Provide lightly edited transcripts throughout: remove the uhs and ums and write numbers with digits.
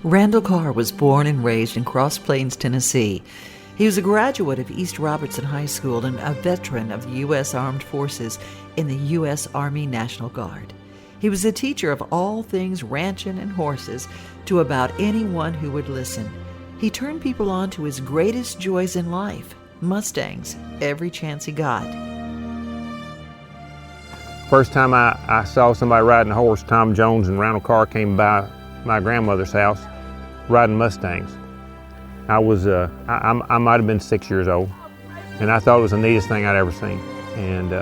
Randall Carr was born and raised in Cross Plains, Tennessee. He was a graduate of East Robertson High School and a veteran of the U.S. Armed Forces in the U.S. Army National Guard. He was a teacher of all things ranching and horses to about anyone who would listen. He turned people on to his greatest joys in life, Mustangs, every chance he got. First time I saw somebody riding a horse, Tom Jones and Randall Carr came by my grandmother's house riding Mustangs. I might have been 6 years old, and I thought it was the neatest thing I'd ever seen. And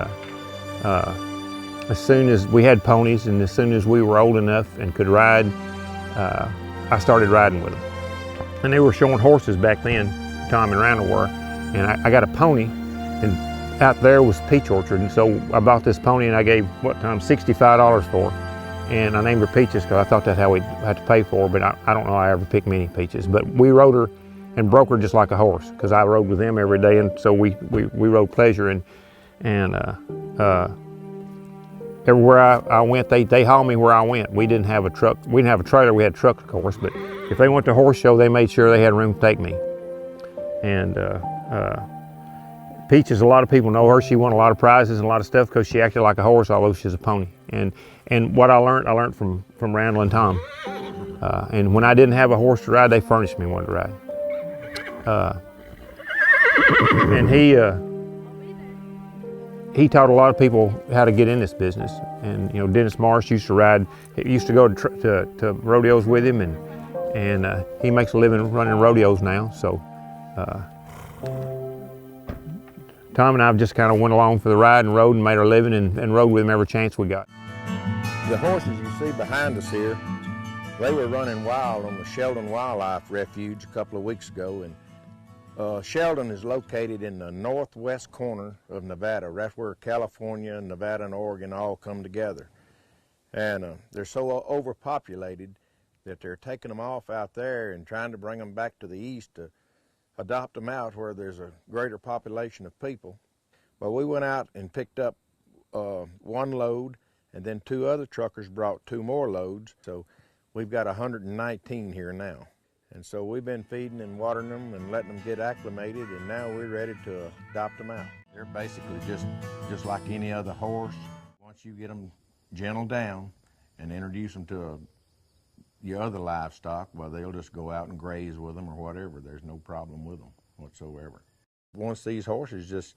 as soon as we had ponies, and as soon as we were old enough and could ride, I started riding with them. And they were showing horses back then, Tom and Randall were, and I got a pony, and out there was Peach Orchard, and so I bought this pony and I gave, Tom, $65 for her. And I named her Peaches because I thought that's how we'd have to pay for her, but I don't know I ever picked many Peaches. But we rode her and broke her just like a horse because I rode with them every day, and so we rode pleasure. And everywhere I went, they hauled me where I went. We didn't have a truck. We didn't have a trailer. We had trucks, of course, but if they went to a horse show, they made sure they had room to take me. And Peaches, a lot of people know her. She won a lot of prizes and a lot of stuff because she acted like a horse, although she's a pony. And what I learned from Randall and Tom. And when I didn't have a horse to ride, they furnished me one to ride. And he taught a lot of people how to get in this business. And you know, Dennis Marsh used to ride. He used to go to rodeos with him, and he makes a living running rodeos now. So Tom and I just kind of went along for the ride and rode and made our living and rode with him every chance we got. The horses you see behind us here, they were running wild on the Sheldon Wildlife Refuge a couple of weeks ago. And Sheldon is located in the northwest corner of Nevada. That's where California, Nevada, and Oregon all come together. And they're so overpopulated that they're taking them off out there and trying to bring them back to the east to adopt them out where there's a greater population of people. But we went out and picked up one load, and then two other truckers brought two more loads. So we've got 119 here now. And so we've been feeding and watering them and letting them get acclimated, and now we're ready to adopt them out. They're basically just like any other horse. Once you get them gentled down and introduce them to your other livestock, well, they'll just go out and graze with them or whatever. There's no problem with them whatsoever. Once these horses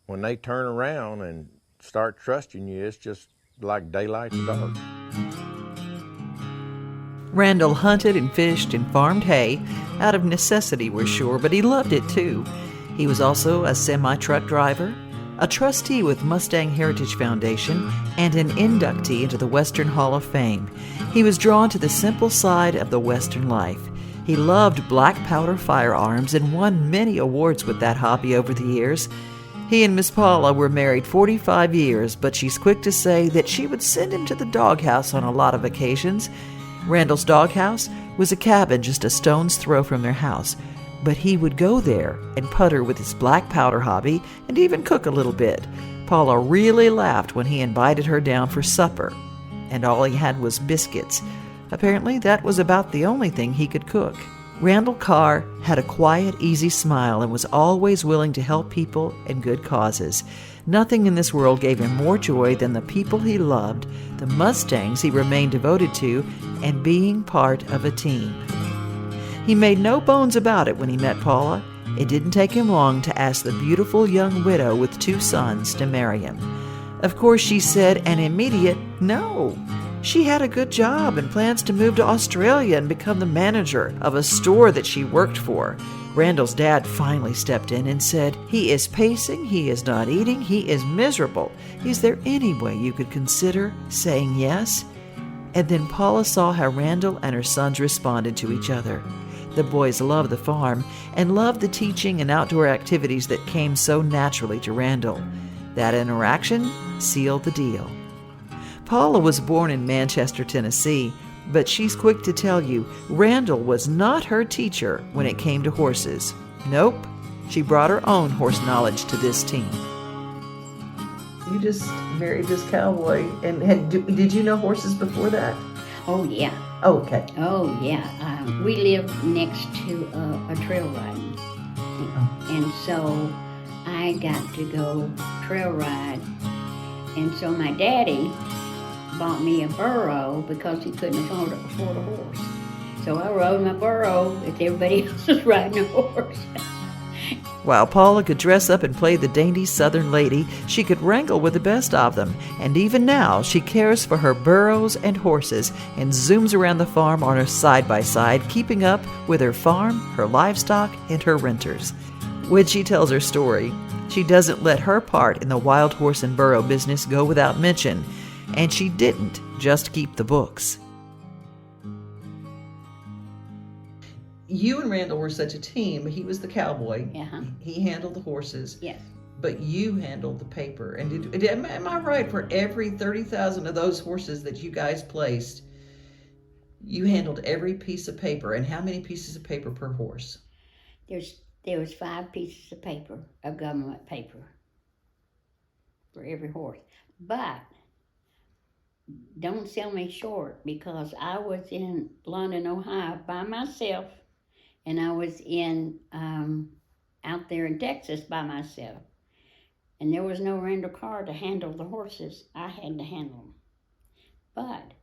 when they turn around and start trusting you, it's just like daylight to dark. Randall hunted and fished and farmed hay, out of necessity, we're sure, but he loved it too. He was also a semi-truck driver, a trustee with Mustang Heritage Foundation, and an inductee into the Western Hall of Fame. He was drawn to the simple side of the Western life. He loved black powder firearms and won many awards with that hobby over the years. He and Miss Paula were married 45 years, but she's quick to say that she would send him to the doghouse on a lot of occasions. Randall's doghouse was a cabin just a stone's throw from their house, but he would go there and putter with his black powder hobby and even cook a little bit. Paula really laughed when he invited her down for supper, and all he had was biscuits. Apparently, that was about the only thing he could cook. Randall Carr had a quiet, easy smile and was always willing to help people and good causes. Nothing in this world gave him more joy than the people he loved, the Mustangs he remained devoted to, and being part of a team. He made no bones about it when he met Paula. It didn't take him long to ask the beautiful young widow with 2 sons to marry him. Of course, she said an immediate no. She had a good job and plans to move to Australia and become the manager of a store that she worked for. Randall's dad finally stepped in and said, "He is pacing, he is not eating, he is miserable. Is there any way you could consider saying yes?" And then Paula saw how Randall and her sons responded to each other. The boys loved the farm and loved the teaching and outdoor activities that came so naturally to Randall. That interaction sealed the deal. Paula was born in Manchester, Tennessee, but she's quick to tell you Randall was not her teacher when it came to horses. Nope, she brought her own horse knowledge to this team. You just married this cowboy, and did you know horses before that? Oh, yeah. Oh, okay. Oh, yeah. We live next to a trail riding. And so I got to go trail ride. And so my daddy bought me a burro because he couldn't afford a horse. So I rode my burro as everybody else was riding a horse. While Paula could dress up and play the dainty Southern lady, she could wrangle with the best of them. And even now, she cares for her burros and horses and zooms around the farm on her side-by-side, keeping up with her farm, her livestock, and her renters. When she tells her story, she doesn't let her part in the wild horse and burro business go without mention. And she didn't just keep the books. You and Randall were such a team. He was the cowboy. Uh-huh. He handled the horses. Yes. But you handled the paper. And am I right, for every 30,000 of those horses that you guys placed, you handled every piece of paper? And how many pieces of paper per horse? There was 5 pieces of paper, of government paper, for every horse. But don't sell me short, because I was in London, Ohio by myself, and I was in out there in Texas by myself. And there was no Randall Carr to handle the horses. I had to handle them. But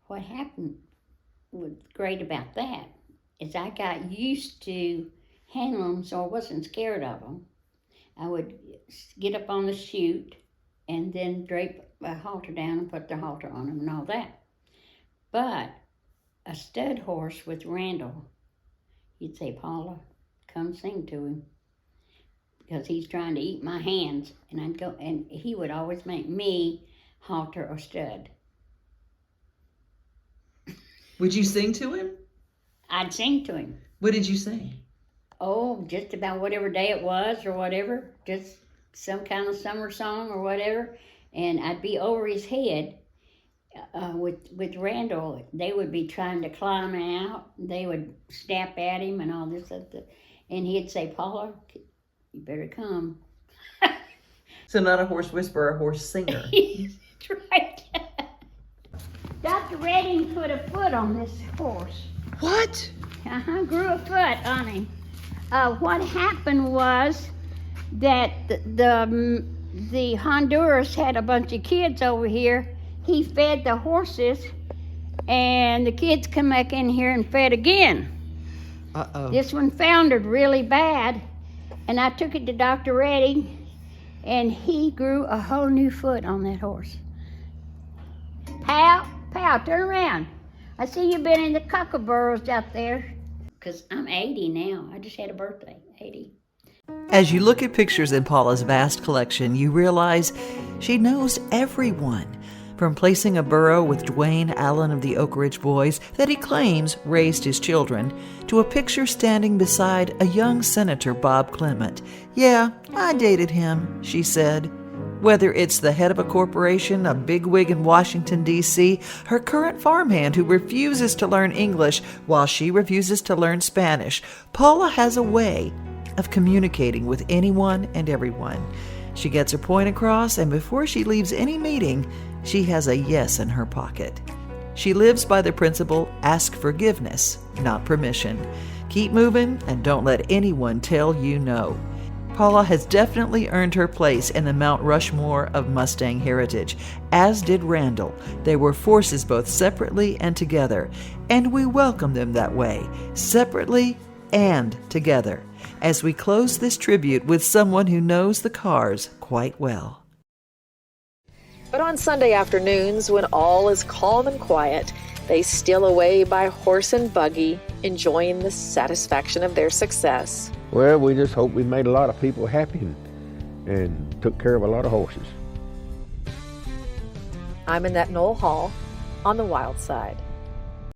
what happened was great about that is I got used to handle them, so I wasn't scared of them. I would get up on the chute and then drape a halter down and put the halter on them and all that. But a stud horse with Randall, he'd say, "Paula, come sing to him," because he's trying to eat my hands. And I'd go, and he would always make me halter or stud. Would you sing to him? I'd sing to him. What did you sing? Oh, just about whatever day it was or whatever, just some kind of summer song or whatever. And I'd be over his head with Randall. They would be trying to climb out. They would snap at him and all this stuff. And he'd say, "Paula, you better come." So not a horse whisperer, a horse singer. That's right. Dr. Redding put a foot on this horse. What? Grew a foot on him. What happened was that the Honduras had a bunch of kids over here. He fed the horses, and the kids come back in here and fed again. Uh-oh. This one foundered really bad, and I took it to Dr. Redding, and he grew a whole new foot on that horse. Pal, turn around. I see you've been in the cockaburros out there. Because I'm 80 now. I just had a birthday, 80. As you look at pictures in Paula's vast collection, you realize she knows everyone. From placing a burro with Dwayne Allen of the Oak Ridge Boys that he claims raised his children, to a picture standing beside a young Senator Bob Clement. "Yeah, I dated him," she said. Whether it's the head of a corporation, a bigwig in Washington, D.C., her current farmhand who refuses to learn English while she refuses to learn Spanish, Paula has a way of communicating with anyone and everyone. She gets her point across, and before she leaves any meeting, she has a yes in her pocket. She lives by the principle, ask forgiveness, not permission. Keep moving and don't let anyone tell you no. Paula has definitely earned her place in the Mount Rushmore of Mustang heritage, as did Randall. They were forces both separately and together, and we welcome them that way, separately and together, as we close this tribute with someone who knows the Carrs quite well. But on Sunday afternoons, when all is calm and quiet, they steal away by horse and buggy, enjoying the satisfaction of their success. Well, we just hope we made a lot of people happy and took care of a lot of horses. I'm Annette Noel Hall on the Wild Side.